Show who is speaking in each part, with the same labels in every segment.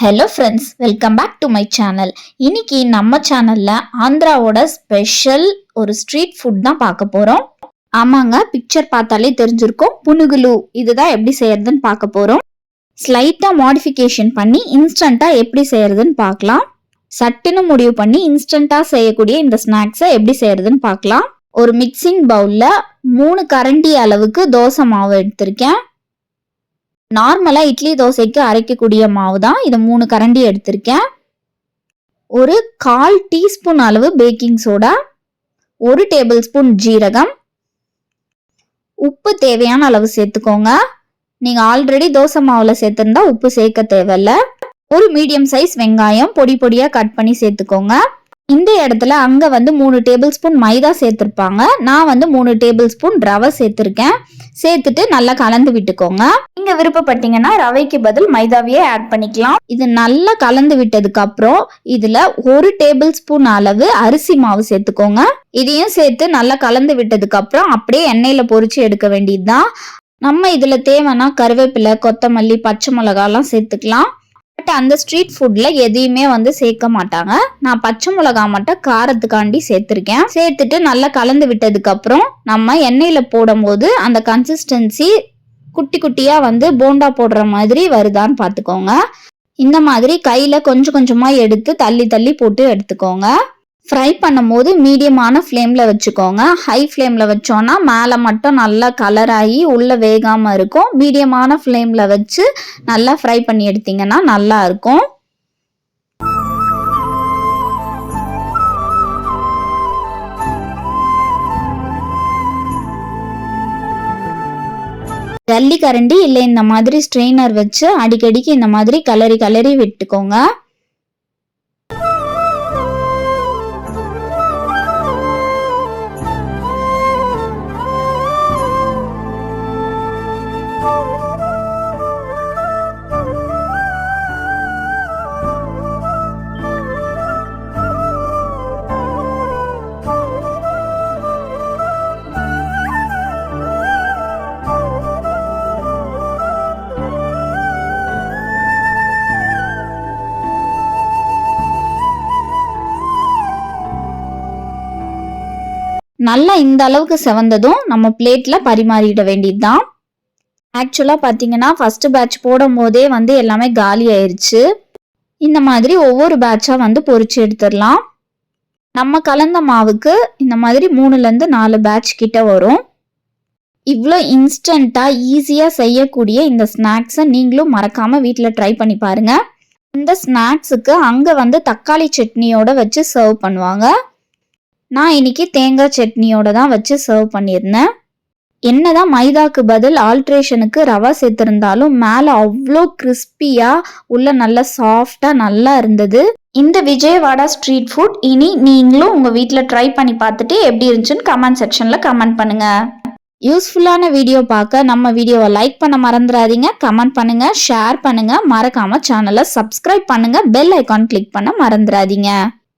Speaker 1: Hello friends, welcome back to my channel. இன்னைக்கு நம்ம சேனல்ல ஆந்திராவோட ஸ்பெஷல் ஒரு ஸ்ட்ரீட் ஃபுட் தான் பார்க்க போறோம். ஆமாங்க, பிக்சர் பார்த்தாலே தெரிஞ்சிருக்கும். புனுகுலு இதுதான் எப்படி செய்யறதுன்னு பார்க்க போறோம். ஸ்லைட்டா மாடிஃபிகேஷன் பண்ணி இன்ஸ்டண்டா எப்படி செய்யறதுன்னு பார்க்கலாம். சட்டுன்னு முடிவு பண்ணி இன்ஸ்டண்டா செய்யக்கூடிய இந்த ஸ்நாக்ஸை எப்படி செய்யறதுன்னு பார்க்கலாம். ஒரு மிக்சிங் பவுல்ல 3 கரண்டி அளவுக்கு தோசை மாவு எடுத்திருக்கேன். நார்மலா இட்லி தோசைக்கு அரைக்கக்கூடிய மாவு தான். இதை 3 கரண்டி எடுத்திருக்கேன். ஒரு 1/4 டீஸ்பூன் அளவு பேக்கிங் சோடா, 1 டேபிள் ஸ்பூன் ஜீரகம், உப்பு தேவையான அளவு சேர்த்துக்கோங்க. நீங்க ஆல்ரெடி தோசை மாவுல சேர்த்திருந்தா உப்பு சேர்க்க தேவையில்ல. ஒரு மீடியம் சைஸ் வெங்காயம் பொடி பொடியா கட் பண்ணி சேர்த்துக்கோங்க. இந்த இடத்துல அங்க 3 டேபிள் ஸ்பூன் மைதா சேர்த்திருப்பாங்க. நான் 3 டேபிள் ஸ்பூன் ரவை சேர்த்திருக்கேன். சேர்த்துட்டு நல்லா கலந்து விட்டுக்கோங்க. நீங்க விருப்பப்பட்டீங்கன்னா ரவைக்கு பதில் மைதாவையே ஆட் பண்ணிக்கலாம். இது நல்லா கலந்து விட்டதுக்கு அப்புறம் இதுல 1 டேபிள் ஸ்பூன் அளவு அரிசி மாவு சேர்த்துக்கோங்க. இதையும் சேர்த்து நல்லா கலந்து விட்டதுக்கு அப்புறம் அப்படியே எண்ணெயில பொரிச்சு எடுக்க வேண்டியதுதான். நம்ம இதுல தேவைன்னா கருவேப்பிலை, கொத்தமல்லி, பச்சை மிளகாலாம் சேர்த்துக்கலாம். பட் அந்த ஸ்ட்ரீட் ஃபுட்ல எதையுமே சேர்க்க மாட்டாங்க. நான் பச்சை மிளகா மட்டும் காரத்துக்காண்டி சேர்த்திருக்கேன். சேர்த்துட்டு நல்லா கலந்து விட்டதுக்கு அப்புறம் நம்ம எண்ணெயில போடும் போது அந்த கன்சிஸ்டன்சி குட்டி குட்டியா போண்டா போடுற மாதிரி வருதான்னு பார்த்துக்கோங்க. இந்த மாதிரி கையில கொஞ்சம் கொஞ்சமா எடுத்து தள்ளி தள்ளி போட்டு எடுத்துக்கோங்க. ஃப்ரை பண்ணும்போது மீடியமான ஃப்ளேம்ல வச்சுக்கோங்க. ஹை ஃப்ளேம்ல வச்சோன்னா மேலே மட்டும் நல்லா கலர் ஆகி உள்ள வேகாம இருக்கும். மீடியமான ஃப்ளேம்ல வச்சு நல்லா ஃப்ரை பண்ணி எடுத்தீங்கன்னா நல்லா இருக்கும். ஜல்லி கரண்டி இல்லை இந்த மாதிரி ஸ்ட்ரெயினர் வச்சு அடிக்கடிக்கு இந்த மாதிரி கலரி கலரி விட்டுக்கோங்க. நல்லா இந்த அளவுக்கு செவந்ததும் நம்ம பிளேட்ல பரிமாறிட வேண்டியதுதான். ஆக்சுவலா பாத்தீங்கன்னா ஃபர்ஸ்ட் பேட்ச் போடும் போதே எல்லாமே காலி ஆயிருச்சு. இந்த மாதிரி ஒவ்வொரு பேட்சா பொரிச்சு எடுத்துடலாம். நம்ம கலந்த மாவுக்கு இந்த மாதிரி 3ல இருந்து 4 பேட்ச் கிட்ட வரும். இவ்வளோ இன்ஸ்டண்டா ஈஸியா செய்யக்கூடிய இந்த ஸ்நாக்ஸை நீங்களும் மறக்காம வீட்டில் ட்ரை பண்ணி பாருங்க. இந்த ஸ்நாக்ஸுக்கு அங்க தக்காளி சட்னியோட வச்சு சர்வ் பண்ணுவாங்க. நான் இன்னைக்கு தேங்காய் சட்னியோட தான் வச்சு சர்வ் பண்ணியிருந்தேன். என்னதான் மைதாக்கு பதில் ஆல்ட்ரேஷனுக்கு ரவா சேர்த்திருந்தாலும் மேலே அவ்வளோ கிறிஸ்பியா உள்ள நல்லா சாஃப்டா நல்லா இருந்தது. இந்த விஜயவாடா ஸ்ட்ரீட் ஃபுட் இனி நீங்களும் உங்க வீட்டில் ட்ரை பண்ணி பார்த்துட்டு எப்படி இருந்துச்சுன்னு கமெண்ட் செக்ஷன்ல கமெண்ட் பண்ணுங்க. யூஸ்ஃபுல்லான வீடியோ பார்க்க நம்ம வீடியோவை லைக் பண்ண மறந்துடாதீங்க. கமெண்ட் பண்ணுங்க, ஷேர் பண்ணுங்க, மறக்காம சேனலை சப்ஸ்கிரைப் பண்ணுங்க, பெல் ஐக்கான் கிளிக் பண்ண மறந்துடாதீங்க.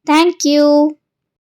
Speaker 1: தேங்க்யூ.